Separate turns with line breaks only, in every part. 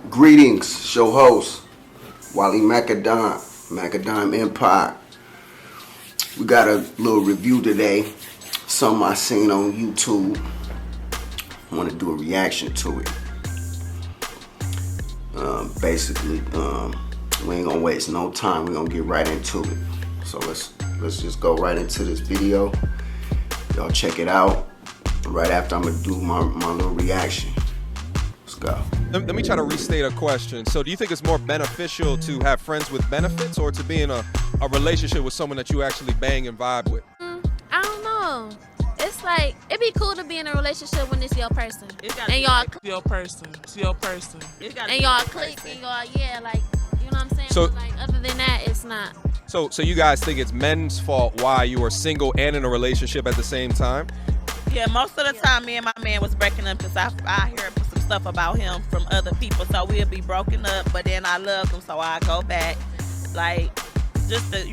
Greetings, show host Wally Macadam Empire. We got a little review today. Something I seen on YouTube. I want to do a reaction to it. Basically, we ain't gonna waste no time. We're gonna get right into it. So let's just go right into this video. Y'all check it out. Right after I'm gonna do my little reaction. Let's go.
Let me try to restate a question. So do you think it's more beneficial to have friends with benefits or to be in a relationship with someone that you actually bang and vibe with?
I don't know. It's like, it'd be cool to be in a relationship when it's your person.
And y'all your person. It's your person.
And y'all click and y'all, yeah, like, you know what I'm saying?
So,
like, other than that, it's not.
So you guys think it's men's fault why you are single and in a relationship at the same time?
Yeah, most of the time, me and my man was breaking up because I hear some stuff about him from other people. So we'll be broken up, but then I love him, so I go back. Like, just the,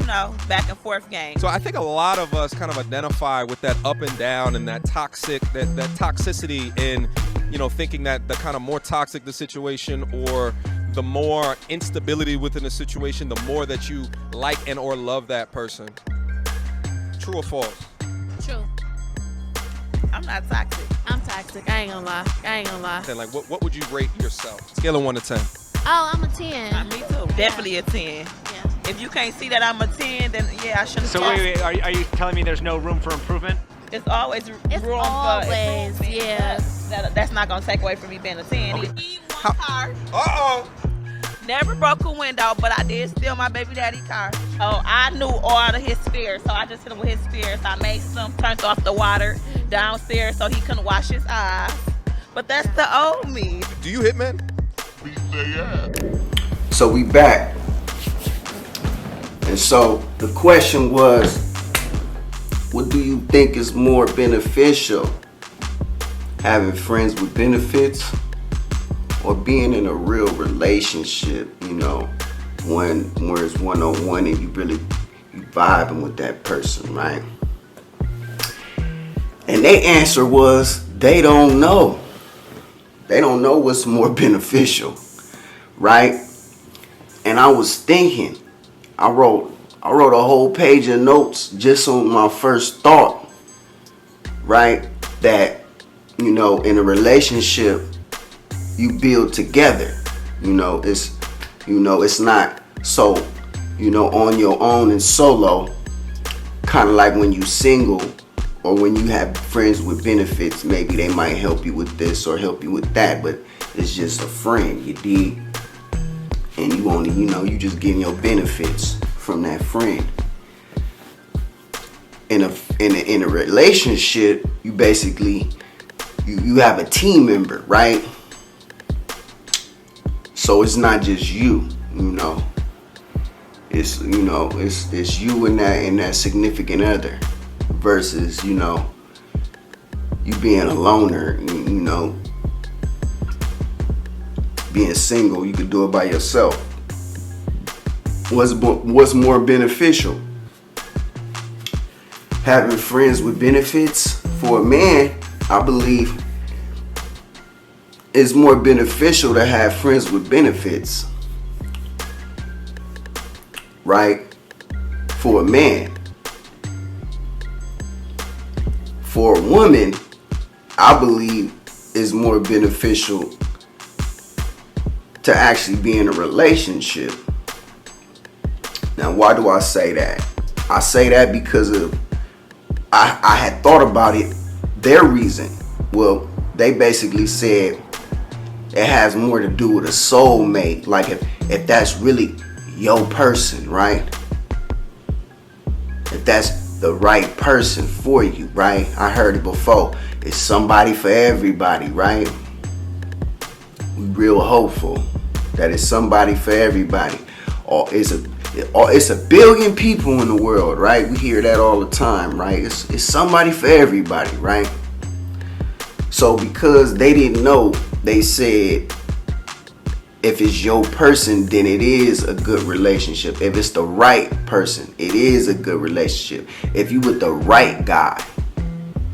back and forth game.
So I think a lot of us kind of identify with that up and down and that toxicity in, thinking that the kind of more toxic the situation or the more instability within a situation, the more that you like and or love that person. True or false?
True.
I'm not toxic.
I'm toxic. I ain't gonna lie.
And like, what would you rate yourself? Scale of 1 to 10.
Oh, I'm a 10.
Me too. Definitely a 10.
Yeah.
If you can't see that I'm a 10, then yeah, I shouldn't.
So wait, are you telling me there's no room for improvement?
It's always room for improvement.
Yeah.
That's not gonna take away from me being a 10.
Okay.
One car.
Uh-oh.
Never broke a window, but I did steal my baby daddy car. Oh, I knew all of his fears, so I just hit him with his fears. I made some, turned off the water downstairs so he couldn't wash his eyes. But that's the old me.
Do you hit men?
So we back. And so the question was, what do you think is more beneficial? Having friends with benefits or being in a real relationship, where it's one-on-one and you vibing with that person, right? And their answer was, they don't know. They don't know what's more beneficial, right? And I was thinking, I wrote a whole page of notes just on my first thought, right? That, in a relationship, you build together. It's not so, on your own and solo, kind of like when you single or when you have friends with benefits. Maybe they might help you with this or help you with that, but it's just a friend, you dig? And you only, you just getting your benefits from that friend. In a relationship, you basically, you have a team member, right? So it's not just you, It's it's you and that significant other versus, you being a loner, being single, you could do it by yourself. What's more beneficial? Having friends with benefits for a man, I believe, it's more beneficial to have friends with benefits, right? For a man. For a woman, I believe it's more beneficial to actually be in a relationship. Now, why do I say that? I say that because I had thought about it. Their reason, well, they basically said it has more to do with a soulmate. Like if that's really your person, right? If that's the right person for you, right? I heard it before. It's somebody for everybody, right? We real hopeful that it's somebody for everybody. Or it's a billion people in the world, right? We hear that all the time, right? It's somebody for everybody, right? So because they didn't know, they said if it's your person, then it is a good relationship. If it's the right person, it is a good relationship. If you with the right guy,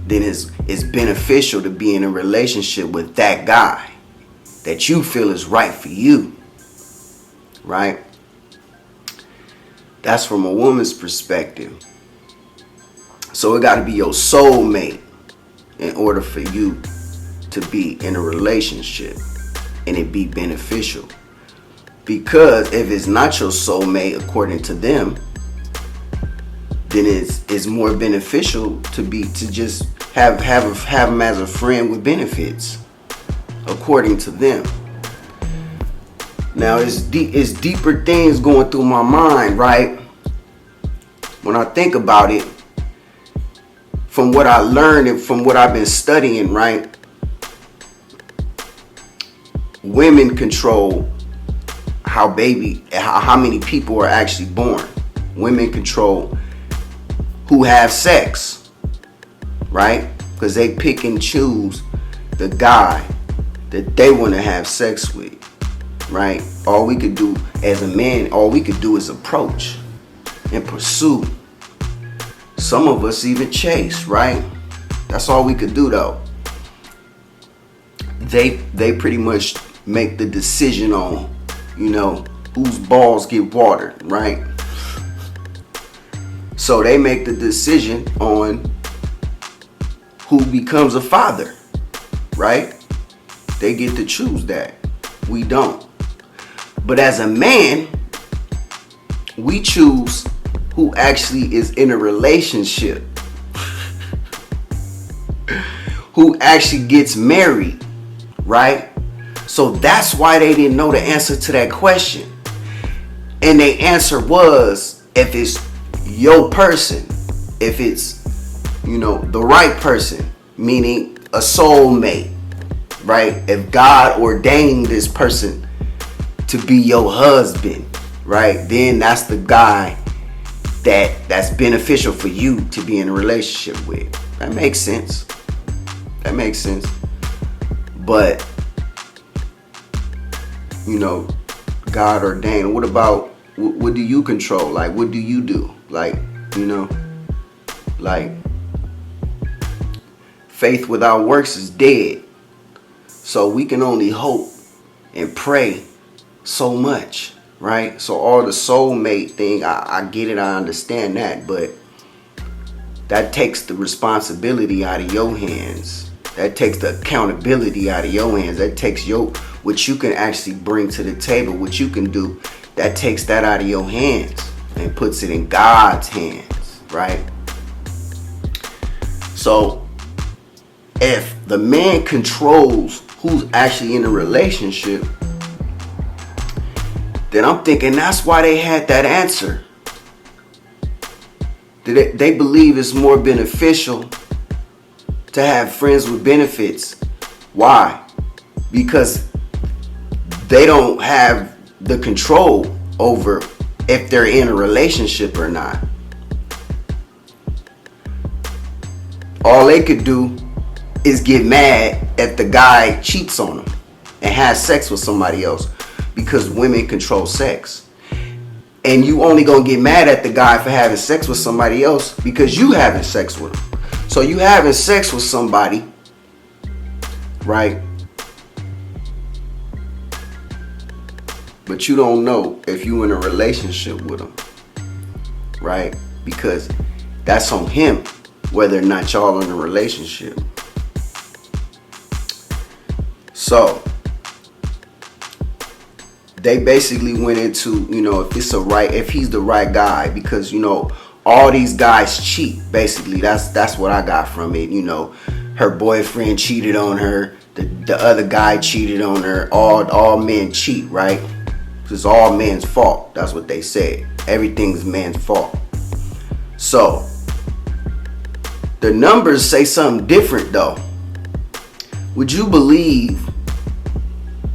then it's beneficial to be in a relationship with that guy. that you feel is right for you, right? That's from a woman's perspective. So it got to be your soulmate in order for you to be in a relationship and it be beneficial. Because if it's not your soulmate, according to them, then it's more beneficial to just have them as a friend with benefits, according to them. Now it's deeper things going through my mind, right? When I think about it, from what I learned and from what I've been studying, right? Women control how many people are actually born. Women control who have sex, right? Because they pick and choose the guy that they want to have sex with, right? All we could do as a man, all we could do is approach and pursue. Some of us even chase, right? That's all we could do though. They pretty much make the decision on, whose balls get watered, right? So they make the decision on who becomes a father, right? They get to choose that. We don't. But as a man, we choose who actually is in a relationship, who actually gets married, right? So that's why they didn't know the answer to that question. And the answer was, if it's your person, if it's, the right person, meaning a soulmate, right? If God ordained this person to be your husband, right? Then that's the guy that's beneficial for you to be in a relationship with. That makes sense. But God ordained. What about, what do you control? Like, what do you do? Like, like, faith without works is dead. So we can only hope and pray so much, right? So all the soulmate thing, I get it, I understand that, but that takes the responsibility out of your hands. That takes the accountability out of your hands. That takes what you can actually bring to the table, what you can do. That takes that out of your hands and puts it in God's hands, right? So if the man controls who's actually in a relationship, then I'm thinking that's why they had that answer. They believe it's more beneficial to have friends with benefits. Why? Because they don't have the control over if they're in a relationship or not. All they could do is get mad if the guy cheats on them and has sex with somebody else, because women control sex. And you only gonna get mad at the guy for having sex with somebody else because you having sex with him. So you having sex with somebody, right? But you don't know if you in a relationship with him, right? Because that's on him, whether or not y'all in a relationship. So they basically went into, if he's the right guy, because, all these guys cheat. Basically, that's what I got from it. Her boyfriend cheated on her. The other guy cheated on her. All men cheat, right? It's all men's fault. That's what they said. Everything's man's fault. So the numbers say something different, though. Would you believe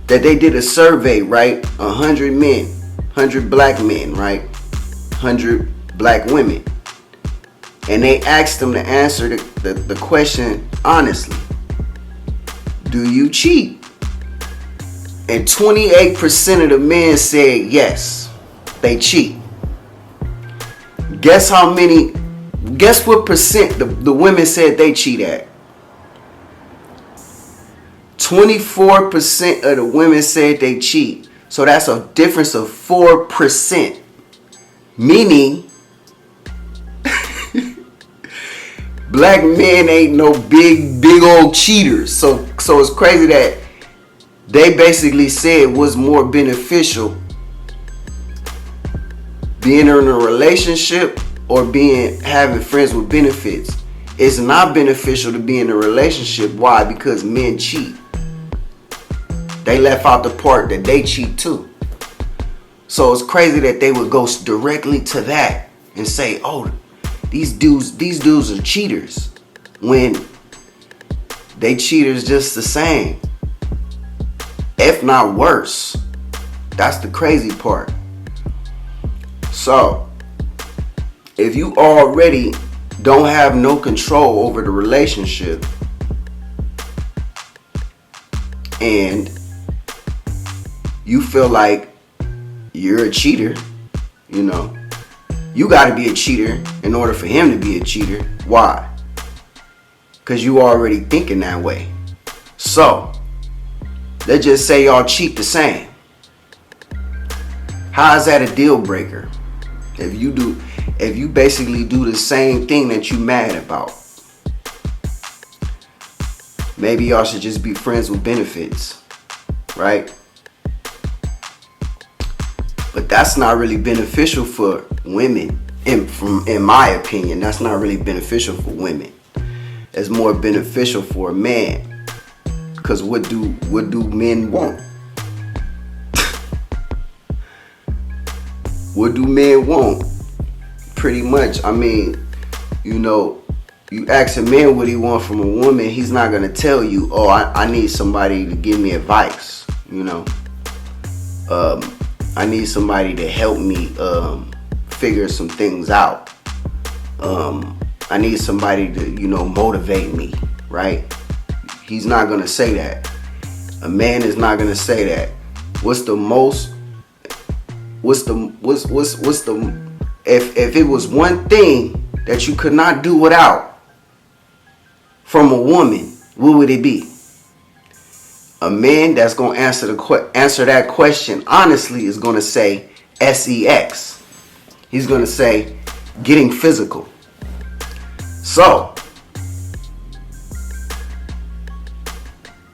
that they did a survey, right? 100 men, 100 black men, right? 100 black women. And they asked them to answer the question honestly. Do you cheat? And 28% of the men said yes, they cheat. Guess what percent the women said they cheat at? 24% of the women said they cheat. So that's a difference of 4%. Meaning, black men ain't no big old cheaters. So it's crazy that they basically said what's more beneficial, being in a relationship or having friends with benefits. It's not beneficial to be in a relationship. Why? Because men cheat. They left out the part that they cheat too. So it's crazy that they would go directly to that and say, "Oh, these dudes are cheaters," when they cheaters just the same, if not worse. That's the crazy part. So if you already don't have no control over the relationship and you feel like you're a cheater, you got to be a cheater in order for him to be a cheater. Why? Because you already thinking that way. So let's just say y'all cheat the same. How is that a deal breaker? If you basically do the same thing that you mad about. Maybe y'all should just be friends with benefits, right? But that's not really beneficial for women. In my opinion, that's not really beneficial for women. It's more beneficial for a man. Because what do men want? What do men want? Pretty much, you ask a man what he wants from a woman, he's not going to tell you, "Oh, I need somebody to give me advice, I need somebody to help me figure some things out. I need somebody to, motivate me," right? He's not going to say that. A man is not going to say that. If it was one thing that you could not do without from a woman, what would it be? A man that's going to answer that question honestly is going to say sex. He's going to say getting physical. So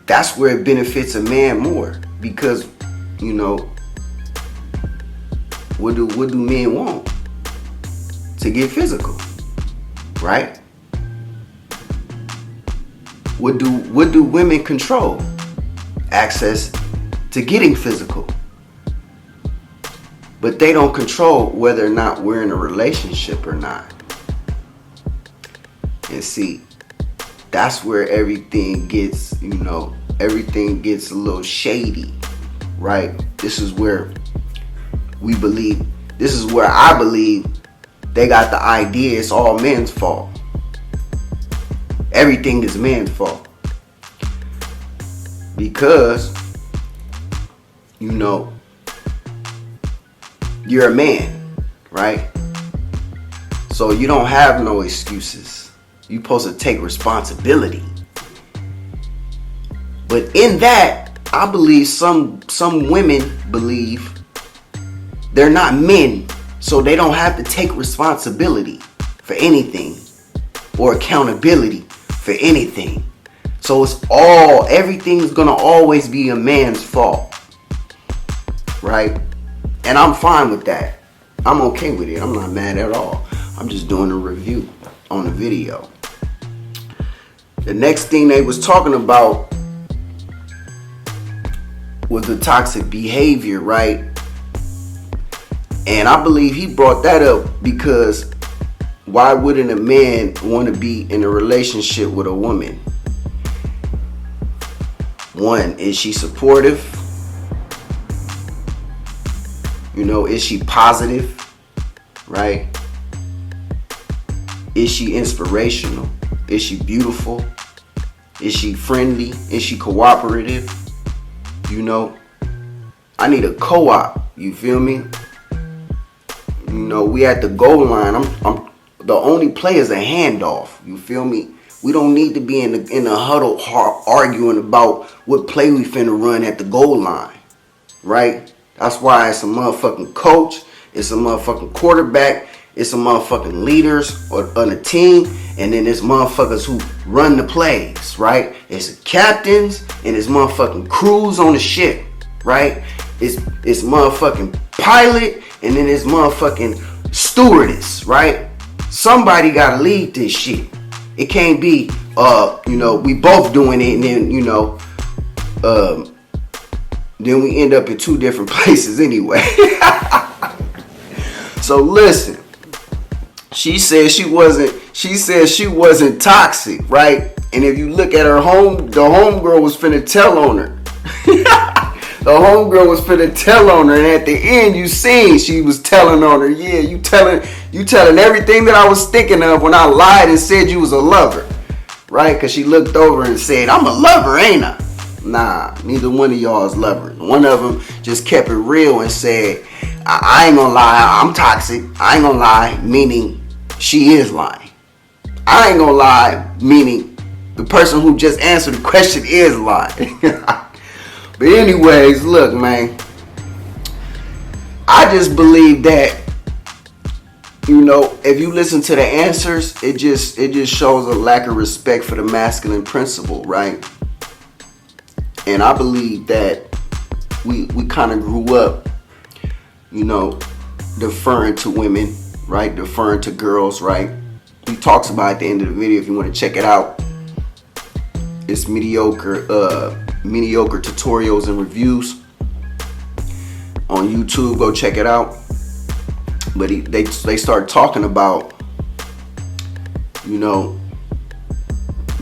that's where it benefits a man more, because what do men want? To get physical, right? What do women control? Access to getting physical. But they don't control whether or not we're in a relationship or not. And see, that's where everything gets, everything gets a little shady, right? This is where I believe they got the idea it's all men's fault. Everything is man's fault. Because, you're a man, right? So you don't have no excuses. You're supposed to take responsibility. But in that, I believe some women believe they're not men, so they don't have to take responsibility for anything or accountability for anything. So everything's gonna always be a man's fault, right? And I'm fine with that. I'm okay with it. I'm not mad at all. I'm just doing a review on the video. The next thing they was talking about was the toxic behavior, right? And I believe he brought that up because why wouldn't a man want to be in a relationship with a woman? One, is she supportive? Is she positive? Right? Is she inspirational? Is she beautiful? Is she friendly? Is she cooperative? I need a co-op. You feel me? We at the goal line. I'm the only play is a handoff. You feel me? We don't need to be in a huddle arguing about what play we finna run at the goal line, right? That's why it's a motherfucking coach, it's a motherfucking quarterback, it's a motherfucking leaders on a team, and then there's motherfuckers who run the plays, right? It's captains and it's motherfucking crews on the ship, right? It's motherfucking pilot and then it's motherfucking stewardess, right? Somebody gotta lead this shit. It can't be, we both doing it and then, then we end up in two different places anyway. So listen, she said she wasn't toxic, right? And if you look at her the homegirl was finna tell on her. The homegirl was finna tell on her, and at the end you seen she was telling on her. Yeah, you telling everything that I was thinking of when I lied and said you was a lover, right? Because she looked over and said, I'm a lover, ain't I? Nah, neither one of y'all is lovers. One of them just kept it real and said, I ain't gonna lie, I'm toxic. I ain't gonna lie, meaning she is lying. I ain't gonna lie, meaning the person who just answered the question is lying. But anyways, look, man, I just believe that, if you listen to the answers, it just shows a lack of respect for the masculine principle, right? And I believe that we kind of grew up, deferring to women, right? Deferring to girls, right? He talks about at the end of the video, if you want to check it out. It's mediocre tutorials and reviews on YouTube. Go check it out. But they start talking about,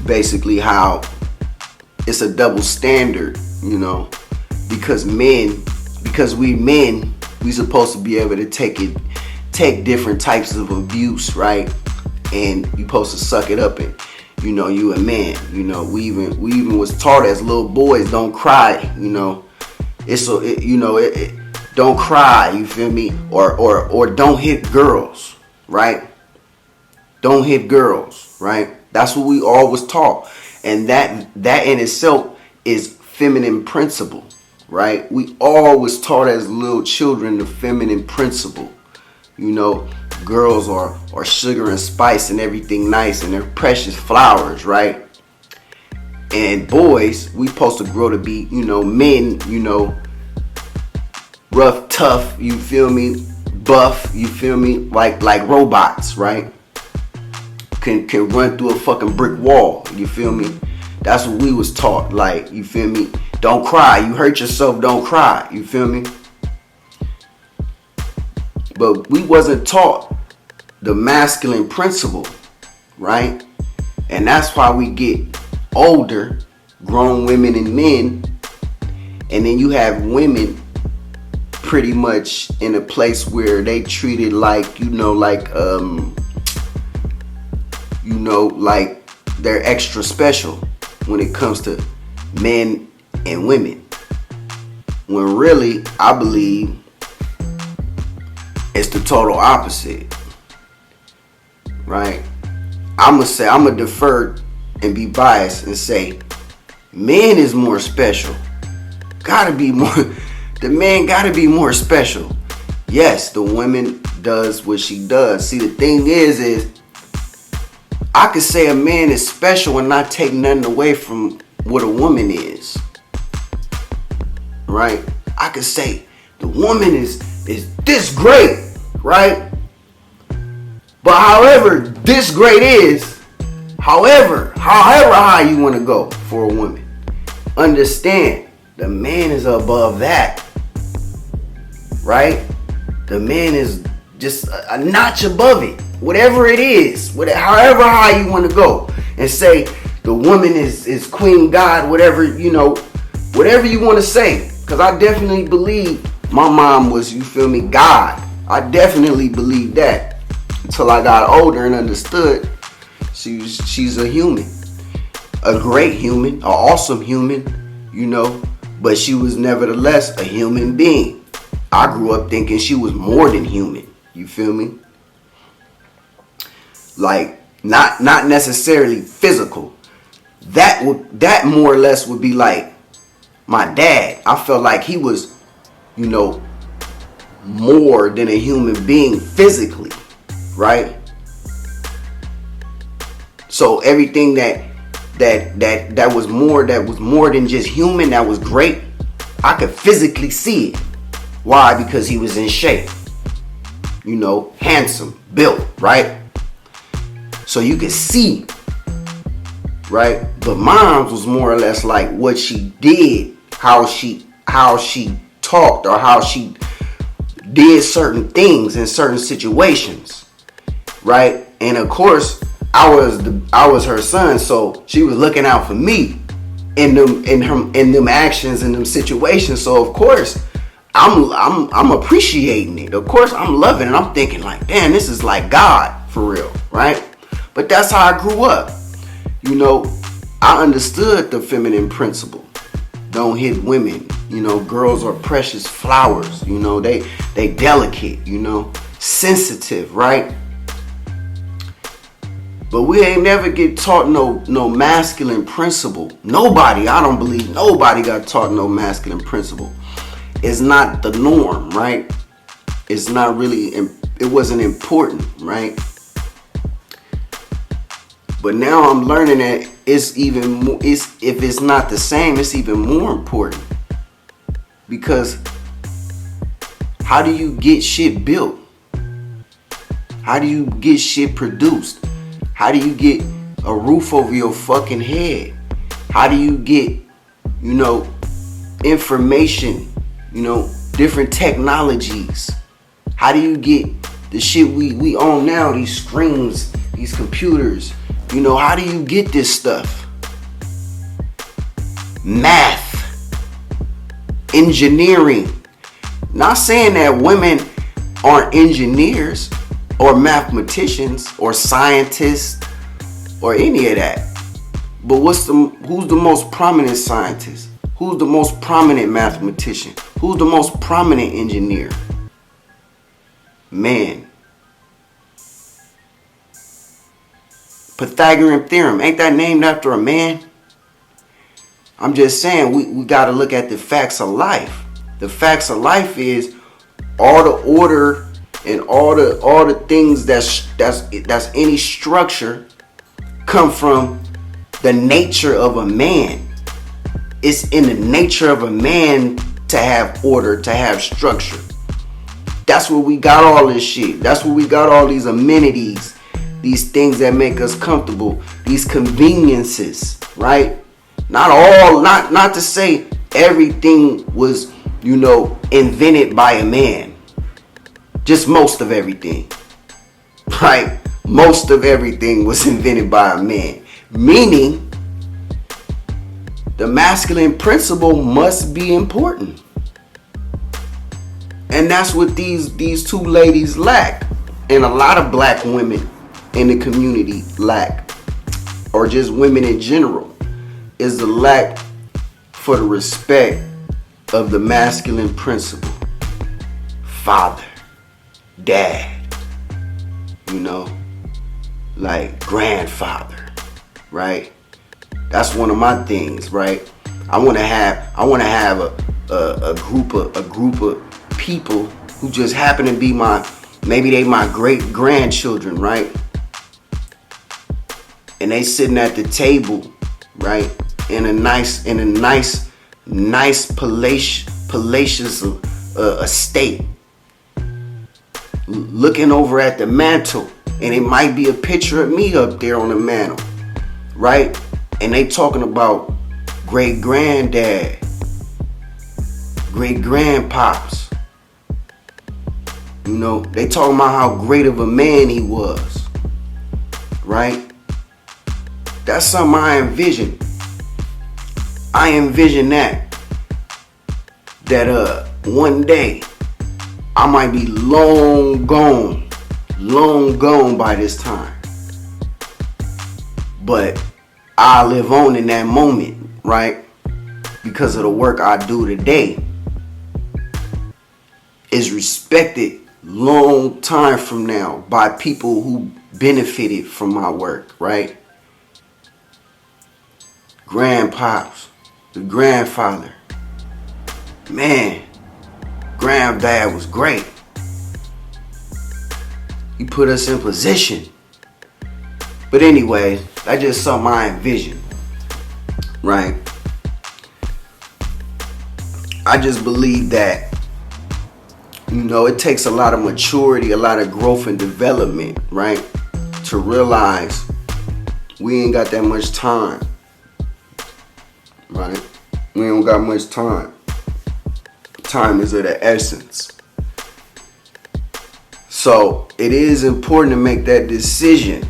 basically how it's a double standard, because we men, we supposed to be able to take different types of abuse, right? And you supposed to suck it up, and you a man. We even was taught as little boys, don't cry. Don't cry. You feel me? Or don't hit girls, right? Don't hit girls, right? That's what we all was taught, and that in itself is feminine principle, right? We all was taught as little children the feminine principle. Girls are sugar and spice and everything nice, and they're precious flowers, right? And boys, we supposed to grow to be, men, rough, tough, you feel me? Buff, you feel me? Like robots, right? Can run through a fucking brick wall, you feel me? That's what we was taught, like, you feel me? Don't cry, you hurt yourself, don't cry, you feel me? But we wasn't taught the masculine principle, right? And that's why we get older, grown women and men, and then you have women pretty much in a place where they treated like, like they're extra special when it comes to men and women. When really, I believe it's the total opposite, right? I'm gonna defer and be biased and say, men is more special. The man gotta be more special. Yes, the woman does what she does. See, the thing is I could say a man is special and not take nothing away from what a woman is, right? I could say the woman is this great, right? But however this great is, however high you want to go for a woman, understand the man is above that, right? The man is just a notch above it, whatever it is, however high you want to go, and say the woman is queen god, whatever you want to say. Because I definitely believe my mom was, you feel me, God. I definitely believe that until I got older and understood she's a human, a great human, an awesome human, but she was nevertheless a human being. I grew up thinking she was more than human. You feel me? Like Not necessarily physical. That more or less would be like my dad. I felt like he was, you know, more than a human being physically, right? So everything that was more than just human, that was great, I could physically see it. Why? Because he was in shape, you know, handsome, built, right? So you could see, right? But mom's was more or less like what she did, how she talked, or how she did certain things in certain situations, right? And of course, I was her son, so she was looking out for me in them actions, in them situations. So of course, I'm appreciating it. Of course, I'm loving it. I'm thinking like, damn, this is like God for real, right? But that's how I grew up. You know, I understood the feminine principle. Don't hit women. You know, girls are precious flowers. You know, they delicate, you know, sensitive, right? But we ain't never get taught no masculine principle. Nobody, I don't believe nobody got taught no masculine principle. It's not the norm, right? It's not really, it wasn't important, right? But now I'm learning that it's even more, if it's not the same, it's even more important. Because how do you get shit built? How do you get shit produced? How do you get a roof over your fucking head? How do you get, you know, information, you know, different technologies? How do you get the shit we own now, these screens, these computers? You know, how do you get this stuff? Math, engineering. Not saying that women aren't engineers or mathematicians or scientists or any of that. But who's the most prominent scientist? Who's the most prominent mathematician? Who's the most prominent engineer? Man. Pythagorean theorem, ain't that named after a man? I'm just saying, we got to look at the facts of life. The facts of life is all the order and all the things that's any structure come from the nature of a man. It's in the nature of a man to have order, to have structure. That's where we got all this shit. That's where we got all these amenities, these things that make us comfortable, these conveniences, right? Not to say everything was, you know, invented by a man. Just most of everything, right? Most of everything was invented by a man. Meaning, the masculine principle must be important. And that's what these two ladies lack. And a lot of black women in the community lack. Or just women in general. Is the lack for the respect of the masculine principle. Father. Dad. You know. Like grandfather. Right? That's one of my things, right? I want to have a group of people who just happen to be maybe they my great grandchildren, right? And they sitting at the table, right? In a nice palatial estate, looking over at the mantle, and it might be a picture of me up there on the mantle, right? And they talking about great granddad, great grandpops. You know, they talking about how great of a man he was, right? That's something I envision. I envision that one day I might be long gone by this time. But I live on in that moment, right? Because of the work I do today is respected long time from now by people who benefited from my work, right? Grandpops, the grandfather. Man, granddad was great. He put us in position. But anyway, that's just something I envision, right? I just believe that, it takes a lot of maturity, a lot of growth and development, right? To realize we ain't got that much time, right? We don't got much time. Time is of the essence. So it is important to make that decision.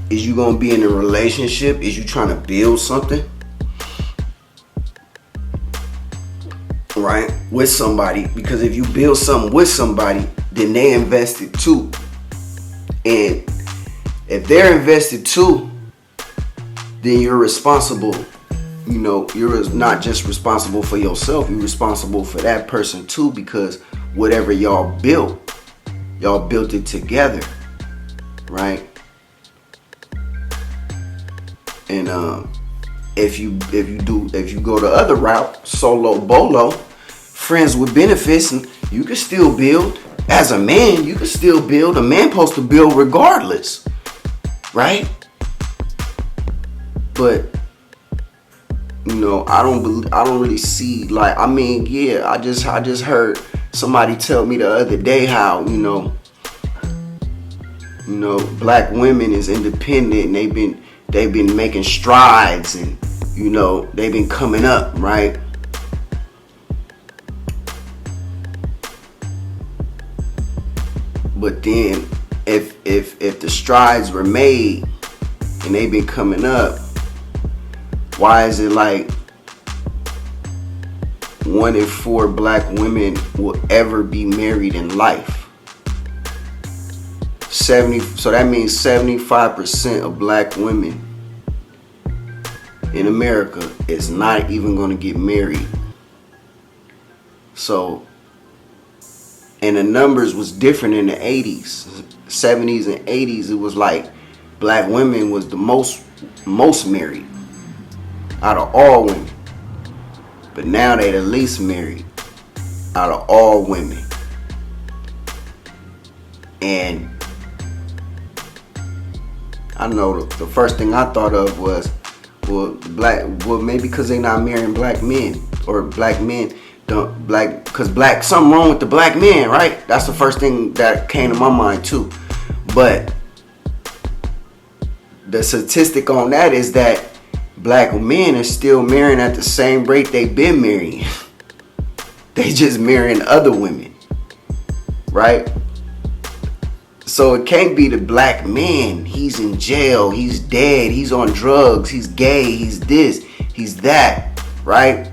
Is you gonna be in a relationship? Is you trying to build something? Right? With somebody. Because if you build something with somebody, then they invested too. And if they're invested too, then you're responsible. You're not just responsible for yourself, you're responsible for that person too, because whatever y'all built it together, right? And if you go the other route, solo bolo, friends with benefits, and you can still build. As a man, you can still build. A man supposed to build regardless, right? But I don't really see, I just heard somebody tell me the other day how black women is independent, and they've been making strides, and they've been coming up, right? But then if the strides were made and they've been coming up, why is it like 1 in 4 black women will ever be married in life? So that means 75% of black women in America is not even going to get married. So, and the numbers was different in the 80s, 70s and 80s. It was like black women was the most married out of all women. But now they the least married out of all women. And I know the first thing I thought of was, maybe because they not marrying black men, or black men something wrong with the black men, right? That's the first thing that came to my mind too. But the statistic on that is that black men are still marrying at the same rate they've been marrying. They just marrying other women, right? So it can't be the black man. He's in jail, he's dead, he's on drugs, he's gay, he's this, he's that, right?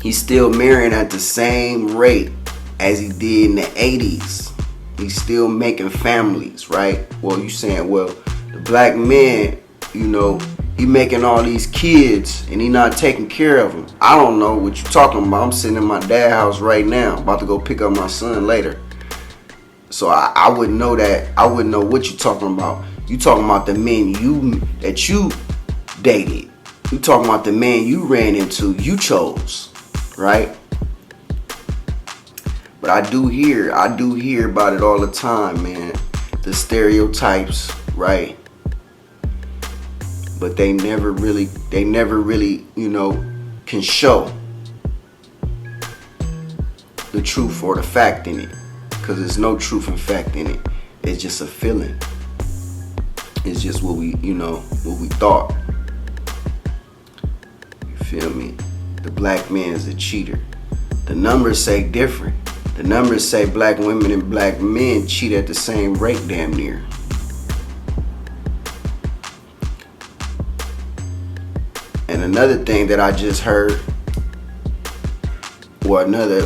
He's still marrying at the same rate as he did in the 80s. He's still making families, right? Well, you saying, well, the black man, he making all these kids and he not taking care of them. I don't know what you're talking about. I'm sitting in my dad's house right now, about to go pick up my son later. So I wouldn't know that. I wouldn't know what you're talking about. You talking about the men that you dated. You talking about the man you ran into, you chose, right? But I do hear about it all the time, man. The stereotypes, right? But they never really, can show the truth or the fact in it. Because there's no truth and fact in it. It's just a feeling. It's just what we thought. You feel me? The black man is a cheater. The numbers say different. The numbers say black women and black men cheat at the same rate, damn near. And another thing that I just heard, or another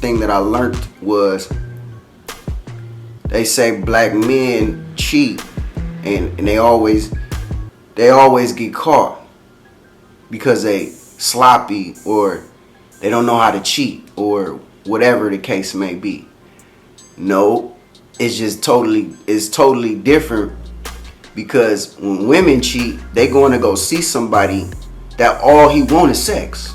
thing that I learned was, they say black men cheat and they always get caught because they sloppy, or they don't know how to cheat, or whatever the case may be. No, it's totally different, because when women cheat, they going to go see somebody that all he want is sex.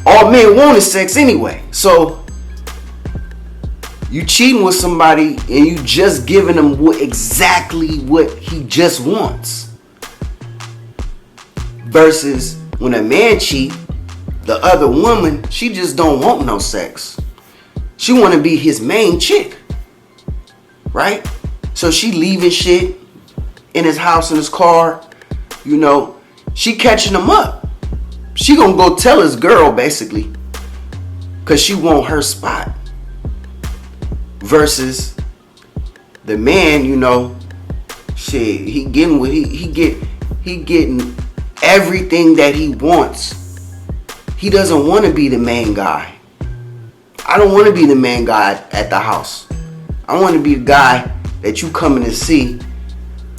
All men want is sex anyway. So you cheating with somebody and you just giving him exactly what he just wants. Versus when a man cheat, the other woman, she just don't want no sex. She want to be his main chick, right? So she leaving shit in his house, in his car, you know. She catching him up. She gonna go tell his girl, basically, because she want her spot. Versus the man, you know, shit, he getting what he getting everything that he wants. He doesn't want to be the main guy. I don't want to be the main guy at the house. I want to be the guy that you coming to see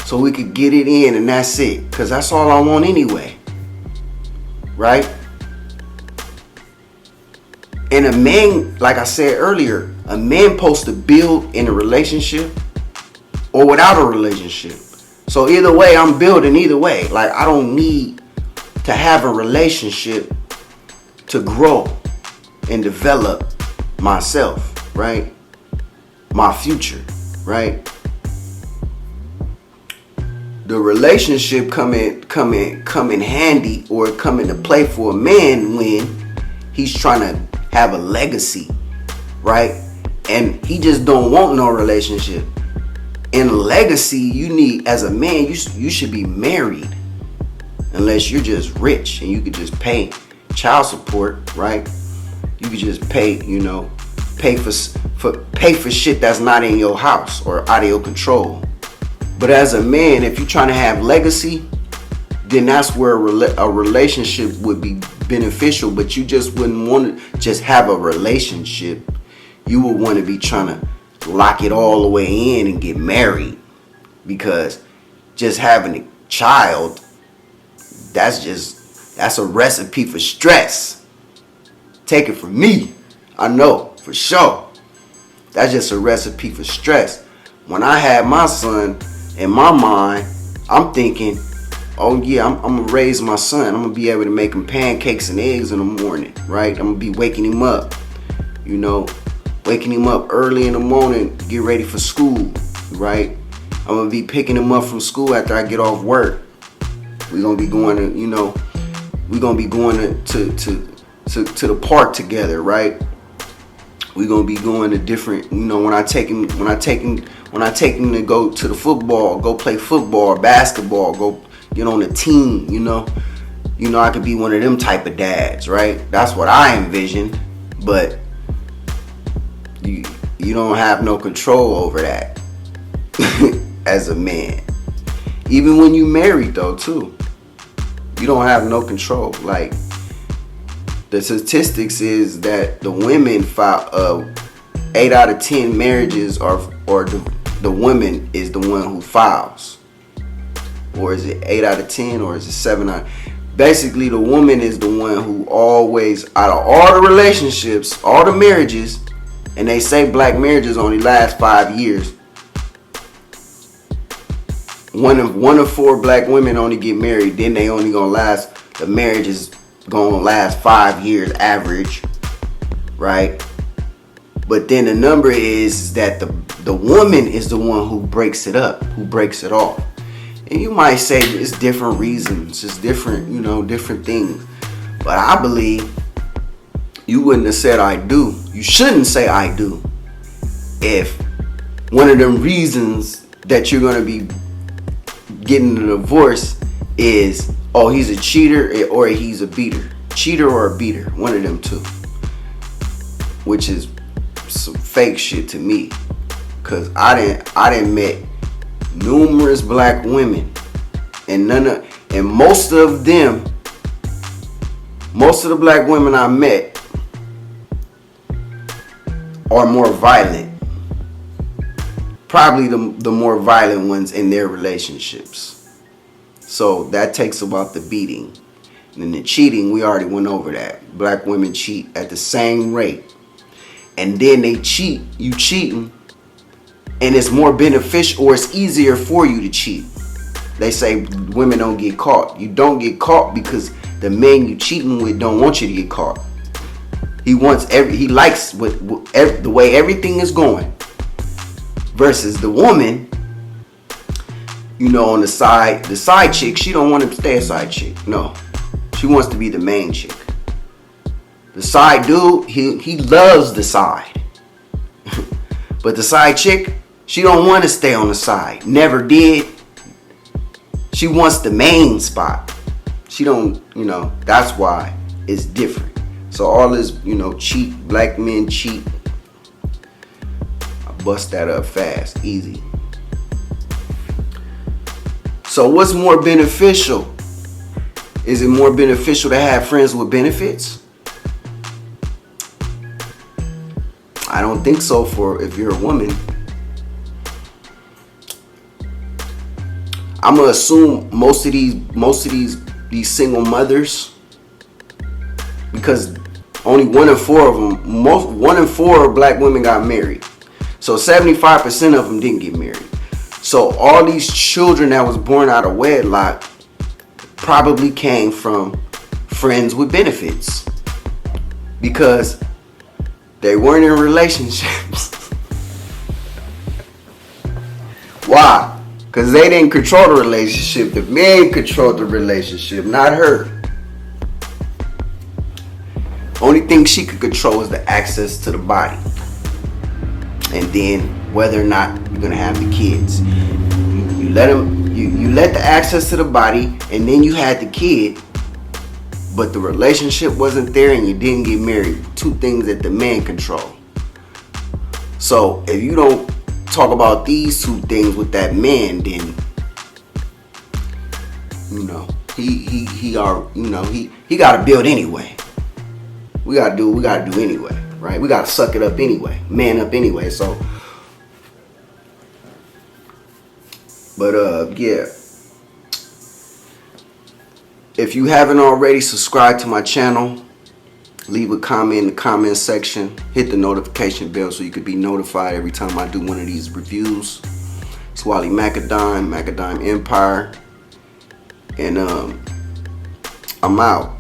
so we could get it in and that's it. Because that's all I want anyway. Right? And a man, like I said earlier, a man supposed to build in a relationship or without a relationship. So either way, I'm building either way. Like, I don't need to have a relationship to grow and develop myself, right? My future, right? The relationship come in handy, or come into play for a man when he's trying to have a legacy, right? And he just don't want no relationship. In legacy, you need, as a man, you should be married, unless you're just rich and you could just pay child support, right? You could just pay, you know, pay for shit that's not in your house or out of your control. But as a man, if you're trying to have legacy, then that's where a relationship would be beneficial. But you just wouldn't want to just have a relationship. You would want to be trying to lock it all the way in and get married. Because just having a child, that's a recipe for stress. Take it from me. I know for sure. That's just a recipe for stress. When I had my son, in my mind, I'm thinking, oh yeah, I'm gonna raise my son. I'm gonna be able to make him pancakes and eggs in the morning, right? I'm gonna be waking him up, you know, waking him up early in the morning, get ready for school, right? I'm gonna be picking him up from school after I get off work. We're gonna be going to, you know, we're gonna be going to the park together, right? We're gonna be going to different, you know, when I take him to go to the football, go play football, basketball, go get on the team, you know, I could be one of them type of dads, right? That's what I envision, but you don't have no control over that as a man. Even when you married though too, you don't have no control. Like, the statistics is that the women 8 out of 10 marriages or the woman is the one who files. Or is it 8 out of 10 or is it 7 out? Basically, the woman is the one who always, out of all the relationships, all the marriages, and they say black marriages only last 5 years. One of 4 black women only get married, then they only gonna last, the marriage is gonna last 5 years average, right? But then the number is that the woman is the one who breaks it up, who breaks it off. And you might say it's different reasons, it's different, you know, different things. But I believe you wouldn't have said I do. You shouldn't say I do if one of them reasons that you're gonna be getting a divorce is, oh, he's a cheater or he's a beater. Cheater or a beater, one of them two. Which is some fake shit to me. Cause I didn't met numerous black women, and most of the black women I met are more violent. Probably the more violent ones in their relationships. So that takes about the beating. And the cheating, we already went over that. Black women cheat at the same rate. And then they cheat, you cheating, and it's more beneficial, or it's easier for you to cheat. They say women don't get caught. You don't get caught because the man you cheating with don't want you to get caught. He likes the way everything is going. Versus the woman, on the side chick, she don't want to stay a side chick. No, she wants to be the main chick. The side dude, he loves the side. But the side chick, she don't want to stay on the side. Never did. She wants the main spot. She don't, that's why it's different. So all this, cheat, black men cheat. I bust that up fast, easy. So what's more beneficial? Is it more beneficial to have friends with benefits? I don't think so for if you're a woman. I'm gonna assume most of these single mothers, because only 1 in 4 of them, 1 in 4 black women got married. So 75% of them didn't get married. So all these children that was born out of wedlock probably came from friends with benefits, because they weren't in relationships. Why? Because they didn't control the relationship. The man controlled the relationship, not her. Only thing she could control is the access to the body. And then whether or not you're going to have the kids. You let the access to the body, and then you had the kid, but the relationship wasn't there and you didn't get married. 2 things that the man control. So if you don't talk about these 2 things with that man, then he gotta build anyway. We gotta do what we gotta do anyway, right? We gotta suck it up anyway, man up anyway. So, but yeah. If you haven't already, subscribe to my channel. Leave a comment in the comment section. Hit the notification bell so you can be notified every time I do one of these reviews. It's Wally Macadime, Macadime Empire. And I'm out.